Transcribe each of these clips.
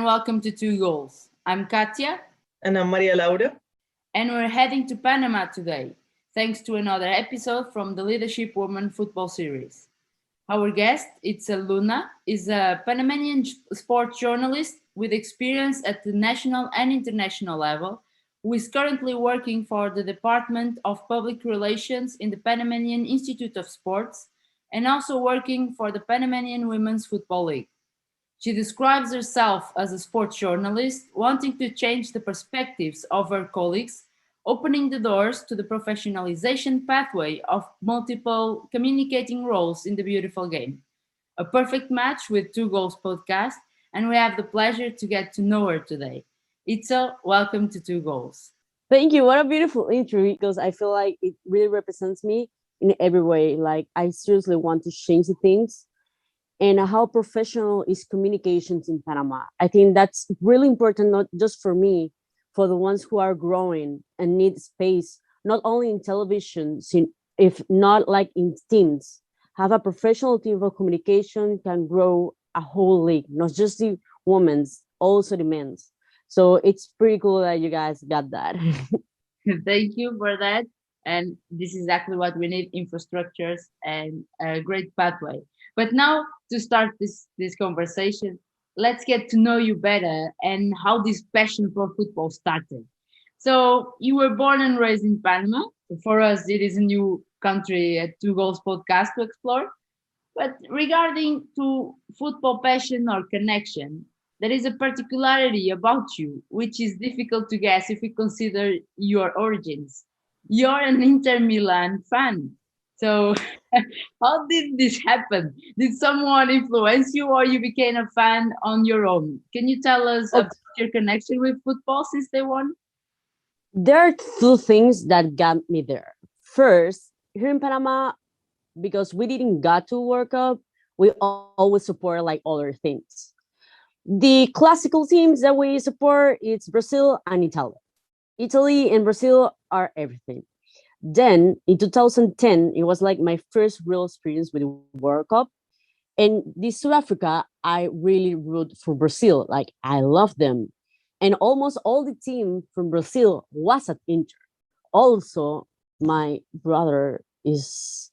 welcome to Two Goals. I'm Katia. And I'm Maria Laura. And we're heading to Panama today, thanks to another episode from the Leadership Women Football Series. Our guest, Itzel Luna, is a Panamanian sports journalist with experience at the national and international level, who is currently working for the Department of Public Relations in the Panamanian Institute of Sports and also working for the Panamanian Women's Football League. She describes herself as a sports journalist, wanting to change the perspectives of her colleagues, opening the doors to the professionalization pathway of multiple communicating roles in the beautiful game. A perfect match with Two Goals podcast, and we have the pleasure to get to know her today. Itzel, welcome to Two Goals. Thank you. What a beautiful intro, because I feel like it really represents me in every way. Like, I seriously want to change the things and how professional is communications in Panama. I think that's really important, not just for me, for the ones who are growing and need space, not only in television, if not like in teams. Have a professional team of communication can grow a whole league, not just the women's, also the men's. So it's pretty cool that you guys got that. Thank you for that. And this is exactly what we need, infrastructures and a great pathway. But now, to start this conversation, let's get to know you better and how this passion for football started. So you were born and raised in Panama. For us, it is a new country at Two Goals podcast to explore. But regarding to football passion or connection, there is a particularity about you, which is difficult to guess if we consider your origins. You're an Inter Milan fan. So how did this happen? Did someone influence you or you became a fan on your own? Can you tell us about your connection with football since day one? There are two things that got me there. First, here in Panama, because we didn't got to World Cup, we always support like other things. The classical teams that we support, it's Brazil and Italy. Italy and Brazil are everything. Then in 2010, it was like my first real experience with the World Cup. And this South Africa, I really root for Brazil. Like, I love them. And almost all the team from Brazil was at Inter. Also, my brother is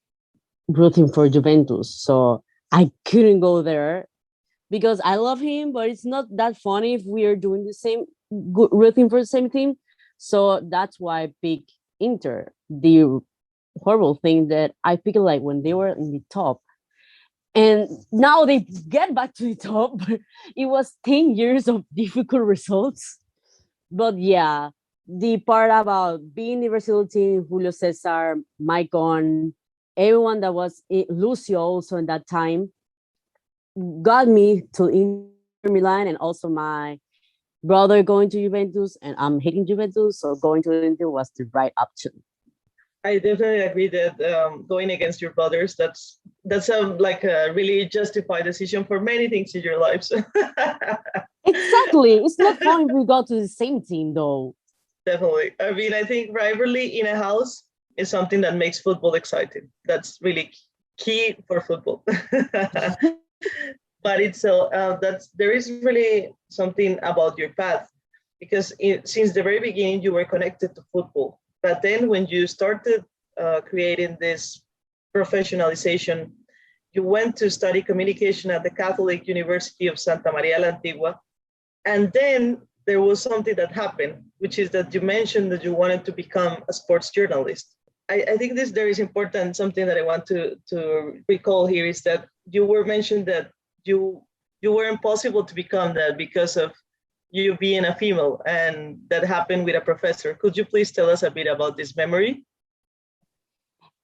rooting for Juventus. So I couldn't go there because I love him, but it's not that funny if we are doing the same, rooting for the same team. So that's why I picked Inter. The horrible thing that I picked like when they were in the top, and now they get back to the top. It was 10 years of difficult results. But yeah, the part about being the Brazil team, Julio Cesar, Maicon, everyone that was Lucio also in that time, got me to Inter Milan, and also my brother going to Juventus, and I'm hating Juventus, so going to Inter was the right option. I definitely agree that going against your brothers, that's like a really justified decision for many things in your lives. Exactly. It's not fun if we go to the same team, though. Definitely. I mean, I think rivalry in a house is something that makes football exciting. That's really key for football. But it's there is really something about your path, because since the very beginning you were connected to football. But then when you started creating this professionalization, you went to study communication at the Catholic University of Santa Maria la Antigua. And then there was something that happened, which is that you mentioned that you wanted to become a sports journalist. I think this there is important. Something that I want to recall here is that you were mentioned that you were impossible to become that because of you being a female, and that happened with a professor. Could you please tell us a bit about this memory?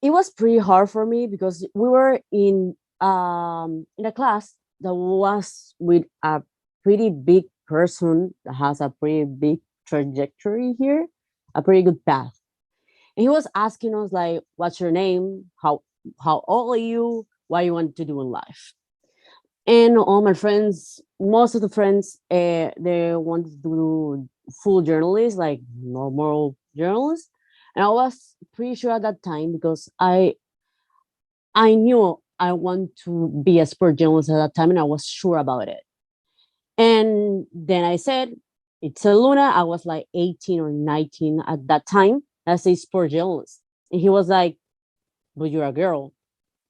It was pretty hard for me because we were in a class that was with a pretty big person that has a pretty big trajectory here, a pretty good path. And he was asking us like, "What's your name? How old are you? What you want to do in life?" And all my friends, most of the friends, they wanted to do full journalists, like normal journalists. And I was pretty sure at that time because I knew I want to be a sport journalist at that time, and I was sure about it. And then I said, it's a Luna. I was like 18 or 19 at that time as a sport journalist. And he was like, but you're a girl.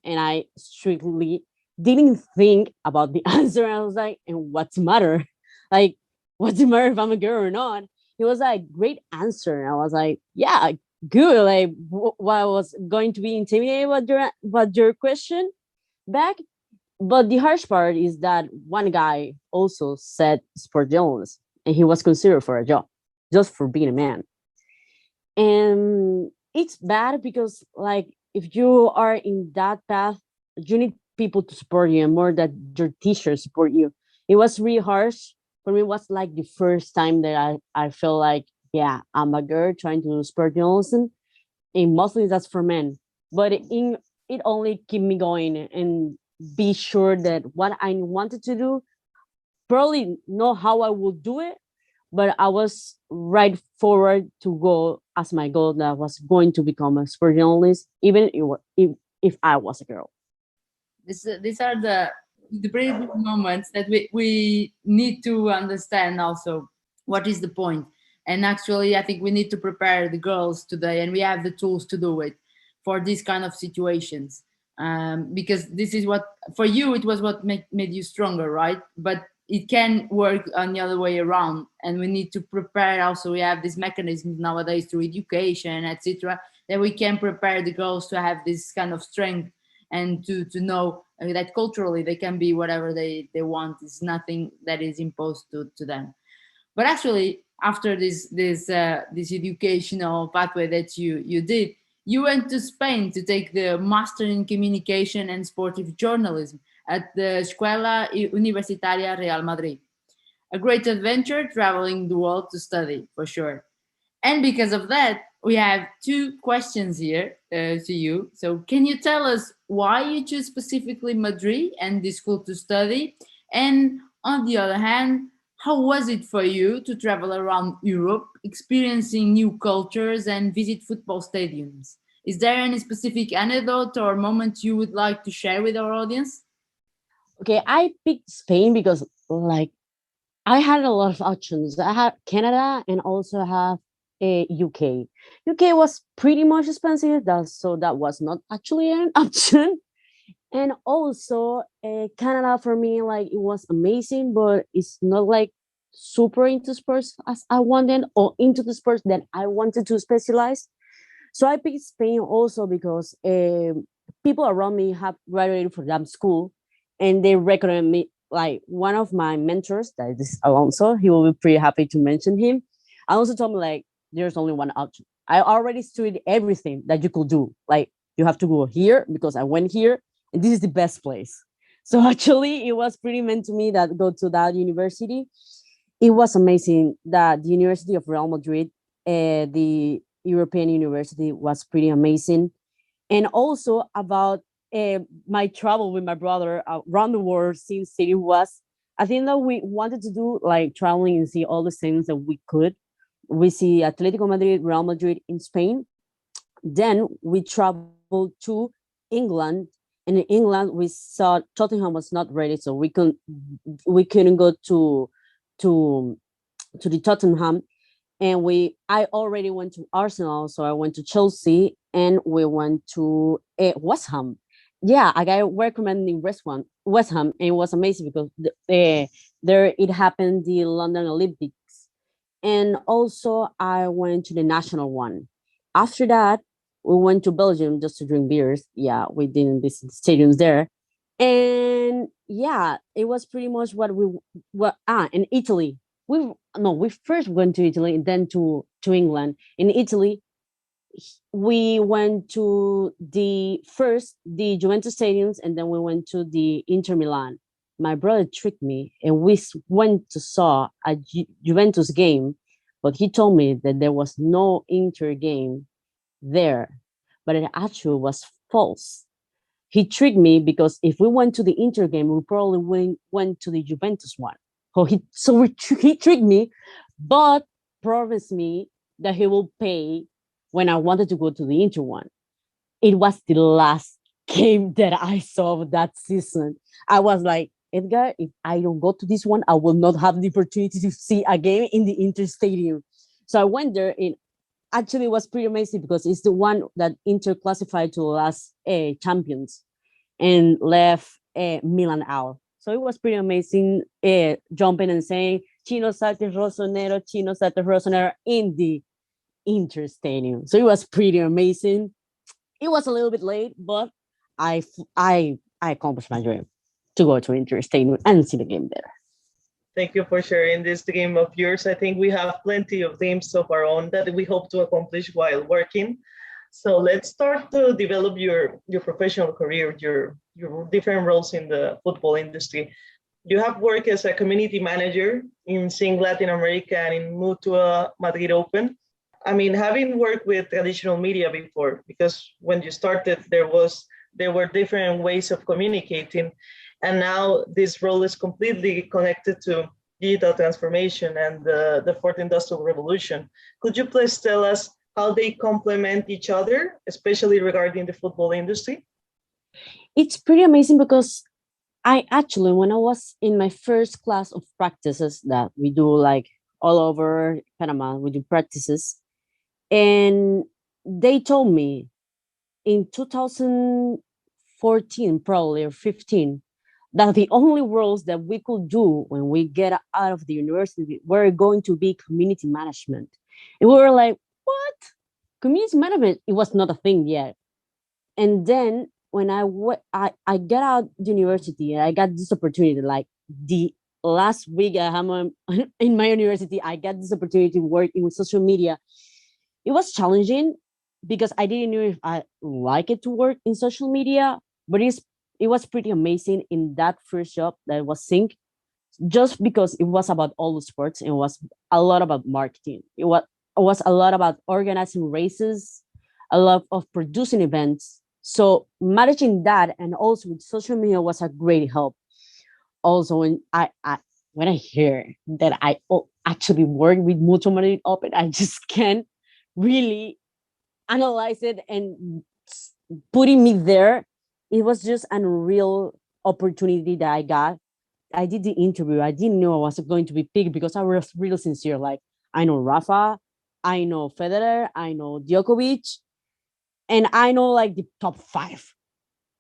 And I strictly didn't think about the answer. I was like, and what's the matter? Like, what's the matter if I'm a girl or not? He was like, great answer. And I was like, yeah, good. Like, I was going to be intimidated about your question back. But the harsh part is that one guy also said sport journalist, and he was considered for a job just for being a man. And it's bad because, like, if you are in that path, you need people to support you and more that your teachers support you. It was really harsh for me. It was like the first time that I felt like, yeah, I'm a girl trying to do sport journalism, and mostly that's for men. But it only keep me going and be sure that what I wanted to do, probably know how I would do it, but I was right forward to go as my goal that I was going to become a sport journalist, even if I was a girl. These are the pretty big moments that we need to understand also what is the point. And actually, I think we need to prepare the girls today, and we have the tools to do it for these kind of situations. Because this is what for you it was what made you stronger, right? But it can work on the other way around, and we need to prepare. Also, we have these mechanisms nowadays through education, etc., that we can prepare the girls to have this kind of strength and to know that culturally they can be whatever they want. It's nothing that is imposed to them. But actually, after this educational pathway that you did, you went to Spain to take the master in communication and sportive journalism at the Escuela Universitaria Real Madrid. A great adventure traveling the world to study, for sure. And because of that, we have two questions here to you. So, can you tell us why you choose specifically Madrid and this school to study? And on the other hand, how was it for you to travel around Europe, experiencing new cultures and visit football stadiums? Is there any specific anecdote or moment you would like to share with our audience? Okay, I picked Spain because, like, I had a lot of options. I had Canada and also have a UK. UK was pretty much expensive, so that was not actually an option. And also, Canada for me, like, it was amazing, but it's not like super into sports as I wanted or into the sports that I wanted to specialize. So I picked Spain also because people around me have graduated from that school, and they recommend me. Like, one of my mentors, that is Alonso, he will be pretty happy to mention him. Alonso told me, like, there's only one option. I already studied everything that you could do. Like, you have to go here because I went here, and this is the best place. So actually, it was pretty meant to me that go to that university. It was amazing that the University of Real Madrid, the European University, was pretty amazing. And also about my travel with my brother around the world since city was, I think that we wanted to do like traveling and see all the things that we could. We see Atletico Madrid, Real Madrid in Spain. Then we traveled to England, and in England we saw Tottenham was not ready, so we couldn't go to to the Tottenham. And I already went to Arsenal, so I went to Chelsea, and we went to West Ham. Yeah, I got recommending West Ham, and it was amazing because there it happened the London Olympics, and also I went to the national one. After that, we went to Belgium just to drink beers. Yeah, we didn't visit the stadiums there, and yeah, it was pretty much what in Italy. We first went to Italy and then to England. In Italy, we went to the Juventus stadiums, and then we went to the Inter Milan. My brother tricked me, and we went to saw a Juventus game, but he told me that there was no Inter game there, but it actually was false. He tricked me because if we went to the Inter game, we probably went to the Juventus one. He tricked me, but promised me that he will pay when I wanted to go to the Inter one. It was the last game that I saw of that season. I was like, Edgar, if I don't go to this one, I will not have the opportunity to see a game in the Inter Stadium. So I went there, and actually it was pretty amazing because it's the one that Inter classified to the last champions and left Milan out. So it was pretty amazing jumping and saying Chino Salte Rossonero, Chino Salte Rossonero in the Inter Stadium. So it was pretty amazing. It was a little bit late, but I accomplished my dream to go to Inter Stadium and see the game there. Thank you for sharing this game of yours. I think we have plenty of dreams of our own that we hope to accomplish while working. So let's start to develop your professional career, your different roles in the football industry. You have worked as a community manager in Sing Latin America and in Mutua Madrid Open. I mean, having worked with traditional media before, because when you started, there were different ways of communicating, and now this role is completely connected to digital transformation and the fourth industrial revolution. Could you please tell us how they complement each other, especially regarding the football industry? It's pretty amazing because I actually, when I was in my first class of practices that we do like all over Panama, we do practices, and they told me in 2014, probably or 15, that the only roles that we could do when we get out of the university were going to be community management. And we were like, what? Community management? It was not a thing yet. And then when I got out the university and I got this opportunity, like the last week I'm in my university, I got this opportunity to work in social media. It was challenging because I didn't know if I like it to work in social media, but it was pretty amazing in that first job that was Sync, just because it was about all the sports and it was a lot about marketing. It was a lot about organizing races, a lot of producing events. So managing that and also with social media was a great help. Also, when I hear that I actually work with Mutual Madrid Open, I just can't really analyze it and putting me there. It was just an unreal opportunity that I got. I did the interview. I didn't know I was going to be picked because I was real sincere. Like, I know Rafa, I know Federer, I know Djokovic, and I know like the top five.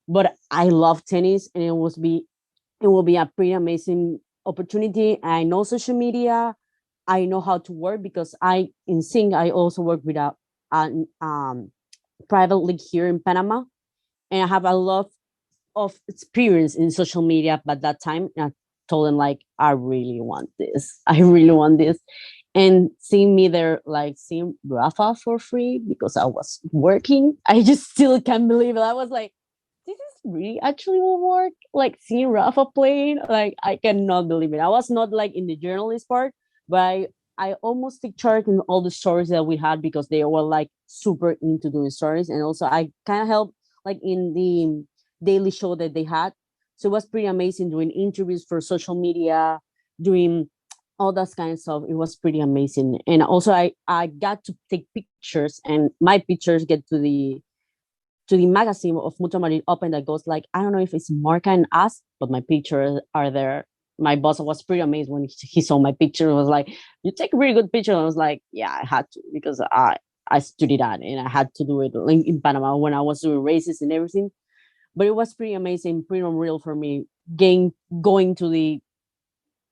But I love tennis, and it will be a pretty amazing opportunity. I know social media. I know how to work because in Sing I also work with a private league here in Panama, and I have a lot of experience in social media. But that time, I told them like, I really want this. I really want this. And seeing me there, like seeing Rafa for free because I was working, I just still can't believe it. I was like, this is really actually will work. Like seeing Rafa playing, like I cannot believe it. I was not like in the journalist part, but I almost took charge in all the stories that we had because they were like super into doing stories, and also I kind of helped like in the daily show that they had. So it was pretty amazing doing interviews for social media, doing all that kind of stuff. It was pretty amazing. And also I got to take pictures, and my pictures get to the magazine of Mutual Madrid Open that goes like, I don't know if it's Marca and us, but my pictures are there. My boss was pretty amazed when he saw my picture. It was like, you take a really good picture. And I was like, yeah, I had to because I studied that and I had to do it in Panama when I was doing races and everything. But it was pretty amazing, pretty unreal for me going to the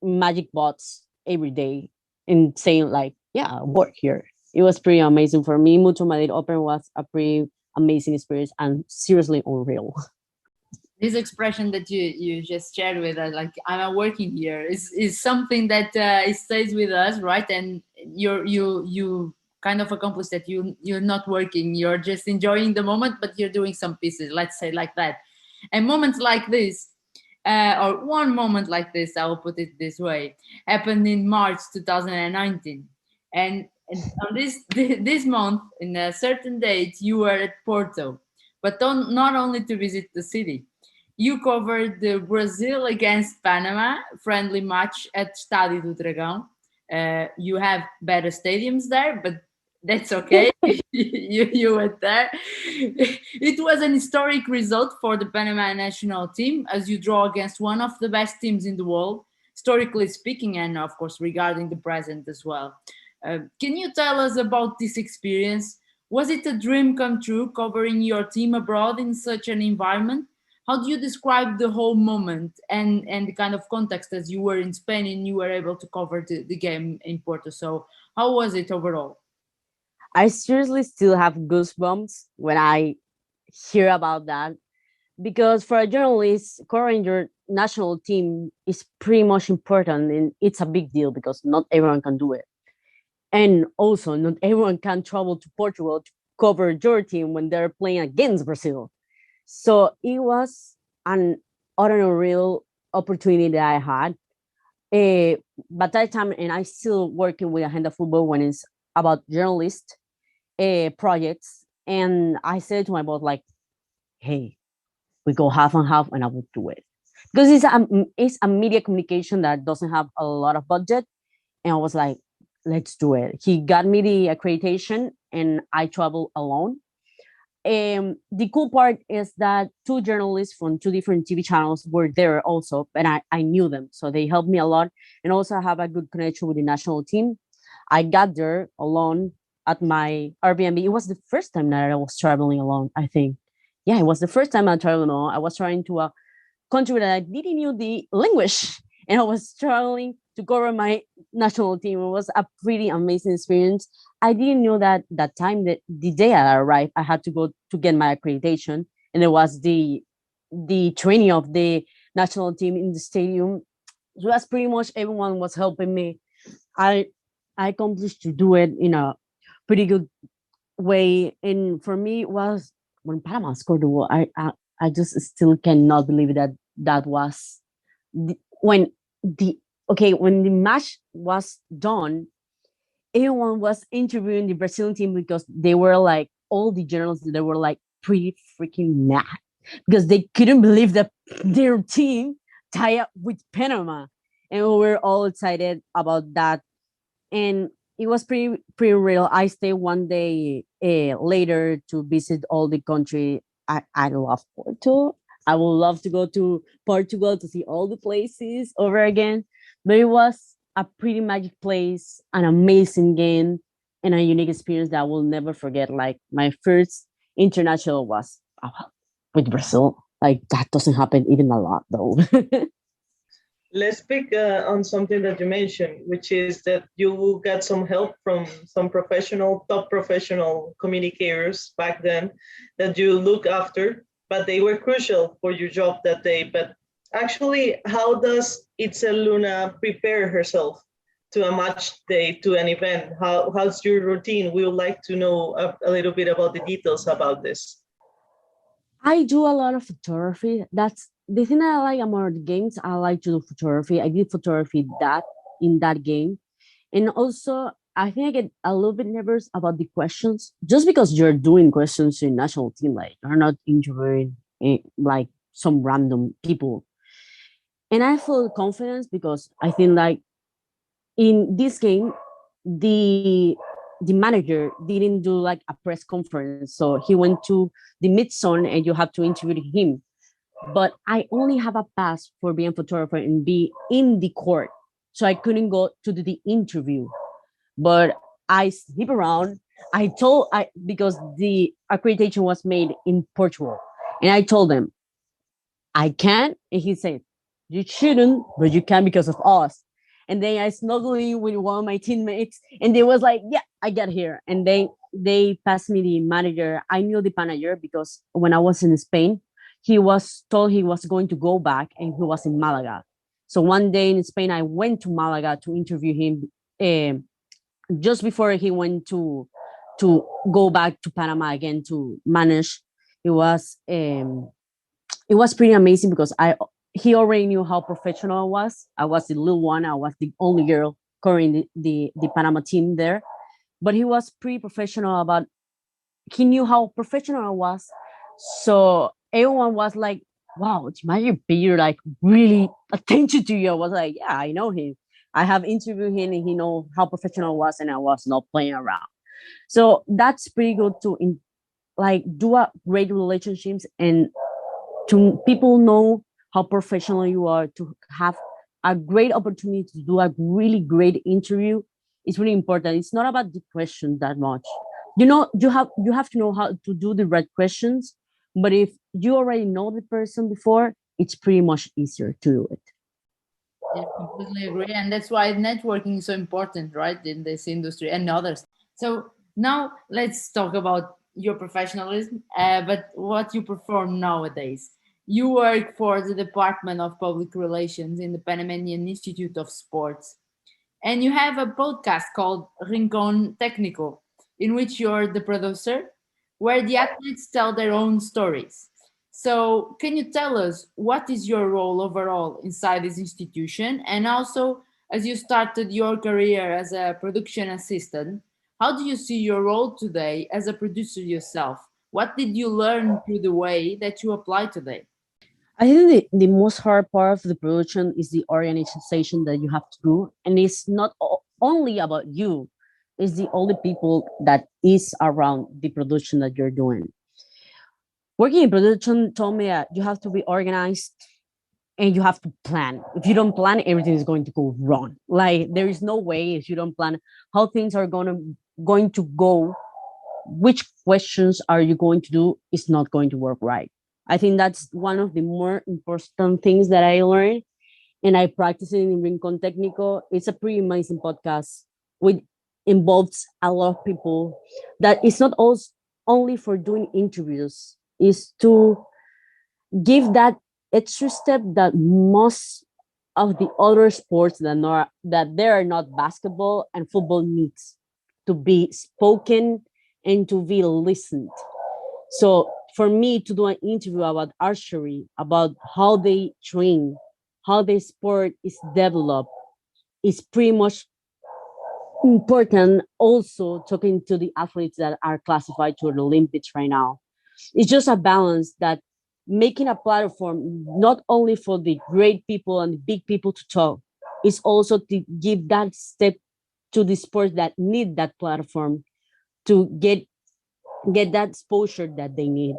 magic bots every day and saying like, yeah, I work here. It was pretty amazing for me. Mutual Madrid Open was a pretty amazing experience and seriously unreal. This expression that you just shared with us, like I'm working here, is something that it stays with us, right? And you kind of accomplish that. You're not working, you're just enjoying the moment, but you're doing some pieces, let's say like that. And moments like this, or one moment like this, I will put it this way, happened in March 2019. And on this month, in a certain date, you were at Porto, but not only to visit the city. You covered the Brazil against Panama friendly match at Estádio do Dragão. You have better stadiums there, but That's okay. You went there. It was an historic result for the Panama national team as you draw against one of the best teams in the world, historically speaking, and of course regarding the present as well. Can you tell us about this experience? Was it a dream come true covering your team abroad in such an environment? How do you describe the whole moment and the kind of context as you were in Spain and you were able to cover the game in Porto? So, how was it overall? I seriously still have goosebumps when I hear about that because for a journalist, covering your national team is pretty much important and it's a big deal because not everyone can do it. And also, not everyone can travel to Portugal to cover your team when they're playing against Brazil. So it was an unreal opportunity that I had. But that time, and I still working with Agenda Football when it's about journalist projects. And I said to my boss, like, hey, we go half and half and I will do it. Because it's a media communication that doesn't have a lot of budget. And I was like, let's do it. He got me the accreditation and I travel alone. The cool part is that two journalists from two different TV channels were there also, and I knew them. So they helped me a lot. And also I have a good connection with the national team. I got there alone at my Airbnb. It was the first time that I was traveling alone, I think. Yeah, it was the first time I traveled alone. I was trying to country that I didn't know the language, and I was struggling to cover my national team. It was a pretty amazing experience. I didn't know that that time that the day I arrived, I had to go to get my accreditation, and it was the training of the national team in the stadium. It was pretty much everyone was helping me. I I accomplished to do it in a pretty good way, and for me it was when Panama scored the goal. I just still cannot believe that that was when the okay when the match was done. Everyone was interviewing the Brazilian team because they were like all the journalists. They were like pretty freaking mad because they couldn't believe that their team tied up with Panama, and we were all excited about that. And it was pretty real. I stayed one day later to visit all the country. I love Porto. I would love to go to Portugal to see all the places over again. But it was a pretty magic place, an amazing game, and a unique experience that I will never forget. Like my first international was with Brazil. Like that doesn't happen even a lot though. Let's pick on something that you mentioned, which is that you got some help from some top professional communicators back then that you look after, but they were crucial for your job that day. But actually, how does Itzel Luna prepare herself to a match day, to an event? How's your routine? We would like to know a little bit about the details about this. I do a lot of photography. That's the thing that I like about the games. I like to do photography. I did photography that in that game. And also, I think I get a little bit nervous about the questions just because you're doing questions in national team. Like, you're not interviewing like some random people. And I feel confidence because I think like in this game, the the manager didn't do like a press conference. So he went to the mid zone and you have to interview him. But I only have a pass for being a photographer and be in the court. So I couldn't go to do the interview. But I sleep around. I because the accreditation was made in Portugal. And I told them I can. And he said, you shouldn't, but you can because of us. And then I snuggled with one of my teammates and they was like, yeah, I got here. And they passed me the manager. I knew the manager because when I was in Spain, he was told he was going to go back and he was in Malaga. So one day in Spain, I went to Malaga to interview him just before he went to go back to Panama again to manage. It was um, it was pretty amazing because I he already knew how professional I was. I was the little one. I was the only girl covering the Panama team there. But he was pretty professional about he knew how professional I was. So everyone was like, wow, imagine Peter like really attention to you. I was like, yeah, I know him. I have interviewed him and he know how professional I was and I was not playing around. So that's pretty good to like do a great relationships and to people know how professional you are, to have a great opportunity to do a really great interview is really important. It's not about the question that much. You have to know how to do the right questions, but if you already know the person before, it's pretty much easier to do it. Yeah, completely agree. And that's why networking is so important, right, in this industry and others. So now let's talk about your professionalism, but what you perform nowadays. You work for the Department of Public Relations in the Panamanian Institute of Sports, and you have a podcast called Rincon Técnico, in which you're the producer, where the athletes tell their own stories. So, can you tell us what is your role overall inside this institution? And also, as you started your career as a production assistant, how do you see your role today as a producer yourself? What did you learn through the way that you apply today? I think the most hard part of the production is the organization that you have to do. And it's not only about you, it's the all the people that is around the production that you're doing. Working in production told me that you have to be organized and you have to plan. If you don't plan, everything is going to go wrong. Like there is no way if you don't plan how things are going to go, which questions are you going to do is not going to work right. I think that's one of the more important things that I learned and I practice it in Rincon Técnico. It's a pretty amazing podcast which involves a lot of people that it's not also only for doing interviews, is to give that extra step that most of the other sports that they are not basketball and football needs to be spoken and to be listened. So for me to do an interview about archery, about how they train, how the sport is developed, is pretty much important. Also talking to the athletes that are classified to the Olympics right now. It's just a balance that making a platform not only for the great people and the big people to talk, it's also to give that step to the sports that need that platform to get that exposure that they need.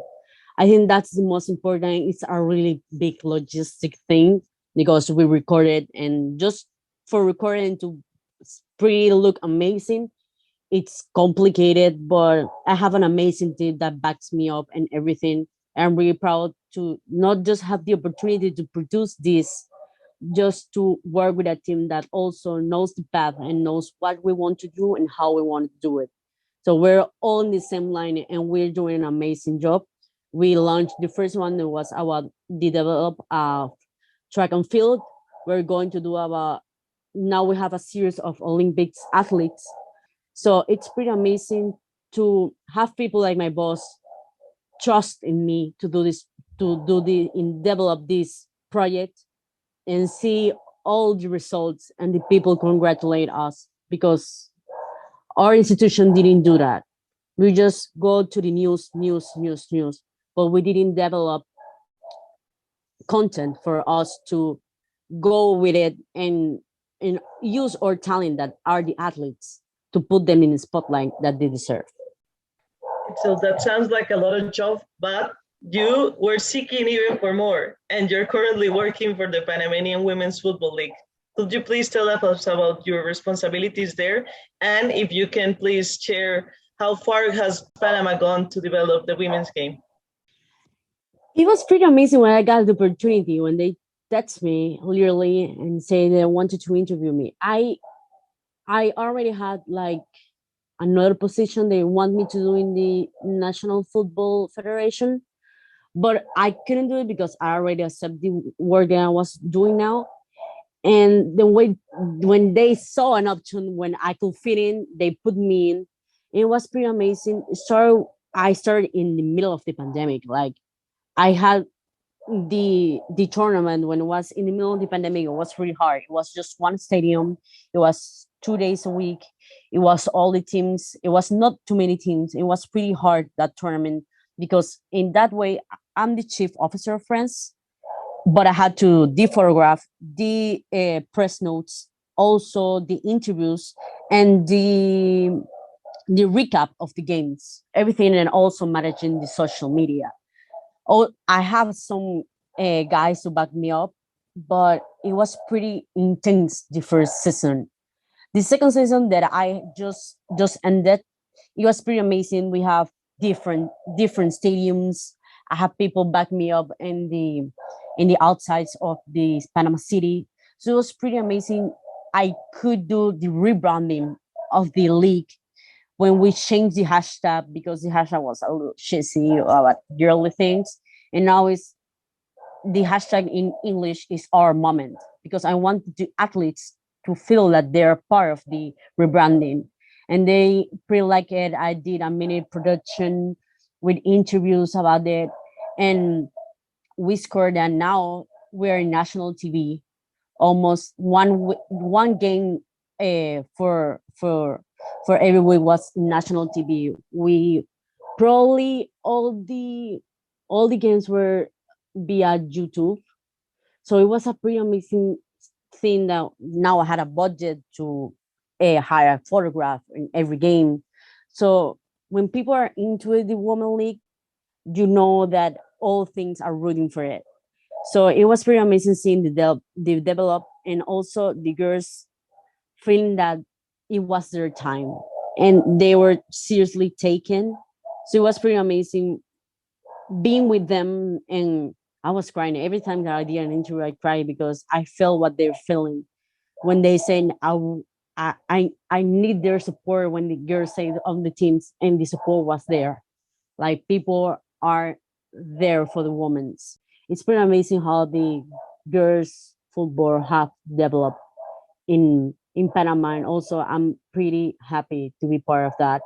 I think that's the most important. It's a really big logistic thing because we recorded and just for recording to pretty look amazing, it's complicated, but I have an amazing team that backs me up and everything. I'm really proud to not just have the opportunity to produce this, just to work with a team that also knows the path and knows what we want to do and how we want to do it. So we're all in the same line and we're doing an amazing job. We launched the first one that was about the develop track and field. We're going to do about now we have a series of Olympics athletes. So it's pretty amazing to have people like my boss trust in me to do this, to do the in develop this project and see all the results and the people congratulate us because our institution didn't do that. We just go to the news, but we didn't develop content for us to go with it and use our talent that are the athletes to put them in the spotlight that they deserve. So that sounds like a lot of job, but you were seeking even for more, and you're currently working for the Panamanian Women's Football League. Could you please tell us about your responsibilities there? And if you can please share how far has Panama gone to develop the women's game? It was pretty amazing when I got the opportunity when they text me literally and say they wanted to interview me. I already had like another position they want me to do in the National Football Federation, but I couldn't do it because I already accepted the work that I was doing now. And the way when they saw an option when I could fit in, they put me in. It was pretty amazing. I started in the middle of the pandemic. Like I had the tournament when it was in the middle of the pandemic. It was really hard. It was just one stadium. It was 2 days a week. It was all the teams. It was not too many teams. It was pretty hard that tournament because in that way I'm the chief officer of France, but I had to dephotograph the press notes, also the interviews and the the recap of the games, everything, and also managing the social media. Oh, I have some guys to back me up, but it was pretty intense the first season. The second season that I just ended, it was pretty amazing. We have different stadiums. I have people back me up in the outsides of the Panama City. So it was pretty amazing. I could do the rebranding of the league when we changed the hashtag because the hashtag was a little cheesy about girly things. And now it's the hashtag in English is our moment because I want the athletes to feel that they're part of the rebranding. And they pretty like it. I did a mini production with interviews about it. And we scored and now we're in national TV. Almost one game for every week was national TV. We probably all the games were via YouTube. So it was a pretty amazing thing that now I had a budget to hire a photograph in every game. So when people are into it, the Women League, you know that all things are rooting for it. So it was pretty amazing seeing the develop and also the girls feeling that it was their time and they were seriously taken. So it was pretty amazing being with them, and I was crying every time that I did an interview. I cried because I felt what they're feeling when they say I need their support. When the girls say on the teams and the support was there, like people are there for the women's. It's pretty amazing how the girls football have developed in Panama, and also I'm pretty happy to be part of that.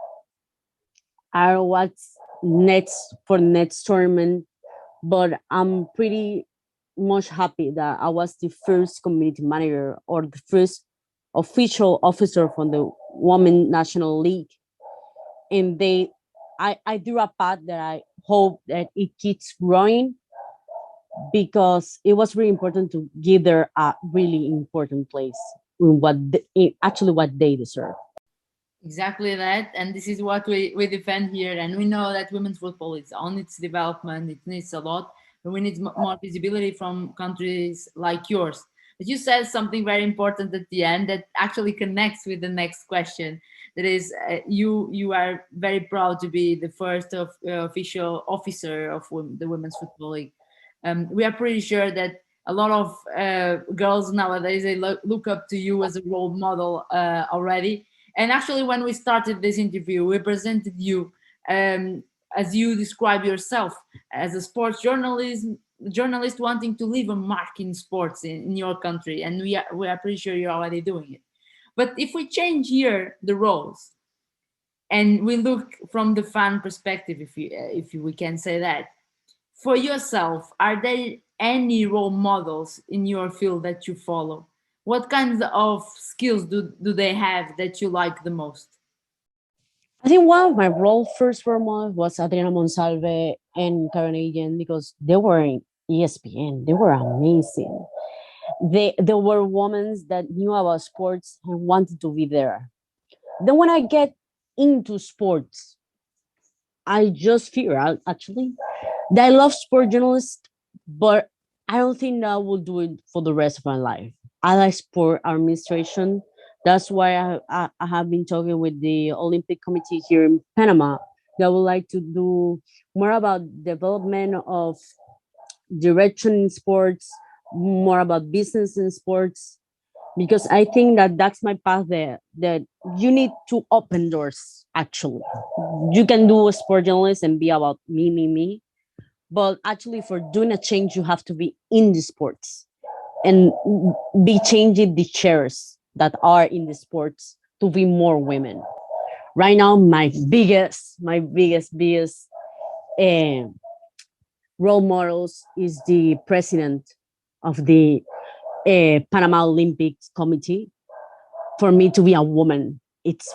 I don't know what's next for the next tournament, but I'm pretty much happy that I was the first community manager or the first official officer from the Women National League. And I do a path that I hope that it keeps growing because it was really important to give them a really important place in actually what they deserve. Exactly that, and this is what we defend here. And we know that women's football is on its development; it needs a lot, but we need more visibility from countries like yours. But you said something very important at the end that actually connects with the next question. That is, you are very proud to be the first of official officer of the Women's Football League. We are pretty sure that a lot of girls nowadays they look up to you as a role model already. And actually, when we started this interview, we presented you as you describe yourself as a sports journalist wanting to leave a mark in sports in your country, and we are pretty sure you're already doing it. But if we change here the roles and we look from the fan perspective, we can say that, for yourself, are there any role models in your field that you follow? What kinds of skills do they have that you like the most? I think one of my first role models was Adriana Monsalve and Karen Agent because they were in ESPN. They were amazing. They were women that knew about sports and wanted to be there. Then when I get into sports, I just figure out actually that I love sport journalists, but I don't think that I will do it for the rest of my life. I like sport administration. That's why I have been talking with the Olympic Committee here in Panama that would like to do more about development of direction in sports, more about business in sports, because I think that that's my path there. That you need to open doors. Actually, you can do a sport journalist and be about me, but actually, for doing a change, you have to be in the sports and be changing the chairs that are in the sports to be more women. Right now, biggest uh, role models is the president of the Panama Olympics Committee. For me to be a woman, it's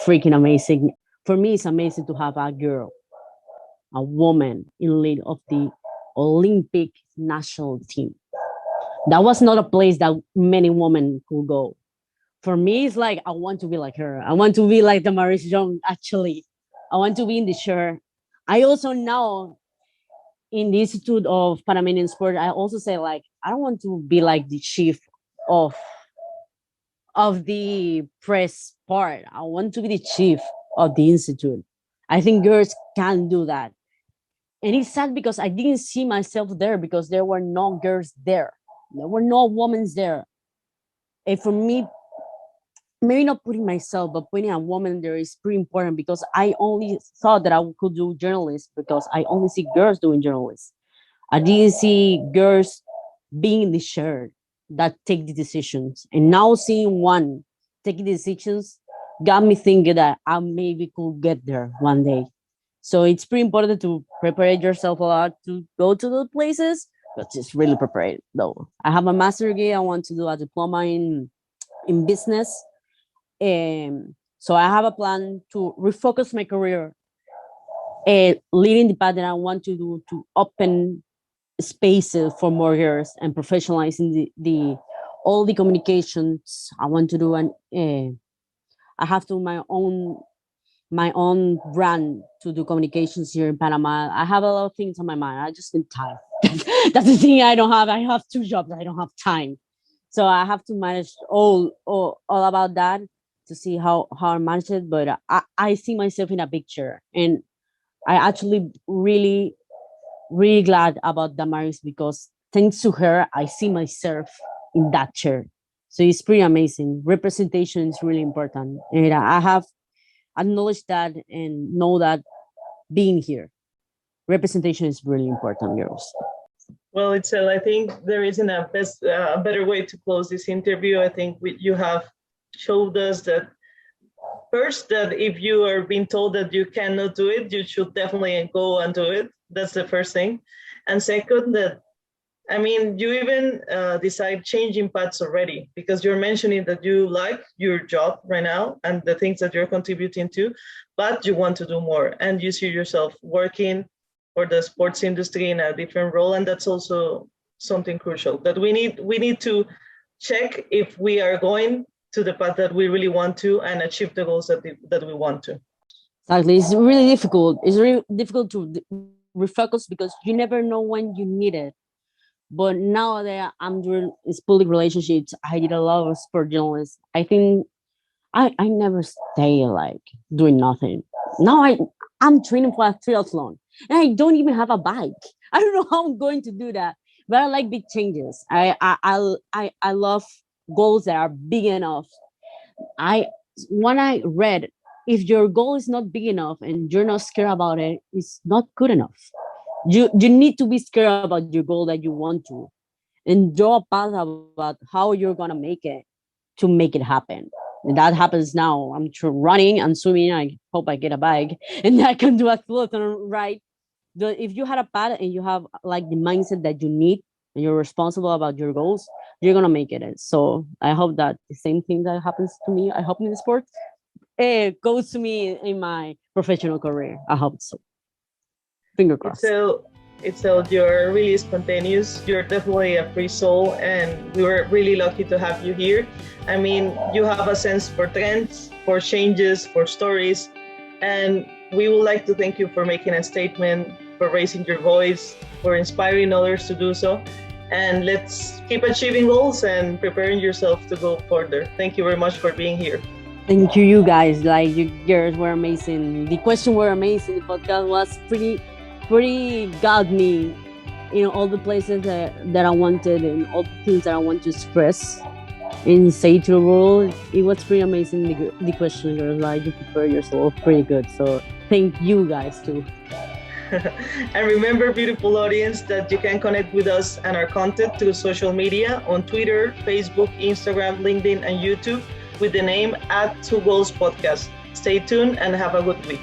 freaking amazing. For me, it's amazing to have a girl, a woman in lead of the Olympic national team. That was not a place that many women could go. for me, it's like I want to be like her. I want to be like the Maris Young. Actually, I want to be in the chair. I also now in the Institute of Panamanian Sport, I also say like I don't want to be like the chief of the press part. I want to be the chief of the institute. I think girls can do that. And it's sad because I didn't see myself there because there were no girls there. There were no women there. And for me, maybe not putting myself, but putting a woman there is pretty important because I only thought that I could do journalists because I only see girls doing journalists. I didn't see girls being in the chair that take the decisions. And now seeing one taking decisions got me thinking that I maybe could get there one day. So it's pretty important to prepare yourself a lot to go to those places, but just really prepare though. I have a master degree. I want to do a diploma in business. So I have a plan to refocus my career and leading the path that I want to do to open spaces for more girls and professionalizing the all the communications I want to do. And I have to my own brand to do communications here in Panama. I have a lot of things on my mind. I just need time. That's the thing I don't have. I have 2 jobs. I don't have time. So I have to manage all about that to see how I manage it. But I see myself in a picture, and I actually really glad about Damaris because thanks to her, I see myself in that chair. So it's pretty amazing. Representation is really important, and I have acknowledged that and know that being here, representation is really important, girls. Well, Itzel, I think there isn't a better way to close this interview. I think you have showed us that first, that if you are being told that you cannot do it, you should definitely go and do it. That's the first thing. And second, that, I mean, you even decide changing paths already because you're mentioning that you like your job right now and the things that you're contributing to, but you want to do more and you see yourself working for the sports industry in a different role. And that's also something crucial that we need to check if we are going to the path that we really want to and achieve the goals that we want to. Exactly. It's really difficult. It's really difficult to refocus because you never know when you need it. But now that I'm doing public relationships, I did a lot of sport journalists. I think I never stay like doing nothing. Now I'm training for a triathlon and I don't even have a bike. I don't know how I'm going to do that, but I like big changes. I love goals that are big enough. When I read, if your goal is not big enough and you're not scared about it, it's not good enough. You need to be scared about your goal that you want to and draw a path about how you're going to make it happen. And that happens now. I'm running and swimming. I hope I get a bike and I can do a triathlon, right? If you had a path and you have like the mindset that you need and you're responsible about your goals, you're going to make it. So I hope that the same thing that happens to me, I hope in the sport, it goes to me in my professional career. I hope so. Finger crossed. Itzel, you're really spontaneous. You're definitely a free soul, and we were really lucky to have you here. I mean, you have a sense for trends, for changes, for stories, and we would like to thank you for making a statement, for raising your voice, for inspiring others to do so. And let's keep achieving goals and preparing yourself to go further. Thank you very much for being here. Thank you guys. Like, you girls were amazing. The questions were amazing. The podcast was pretty got me, all the places that I wanted and all the things that I want to express and say to the world. It was pretty amazing. The questions were like, you prepare yourself pretty good. So thank you guys too. And remember, beautiful audience, that you can connect with us and our content through social media on Twitter, Facebook, Instagram, LinkedIn, and YouTube with the name @2goalspodcast. Stay tuned and have a good week.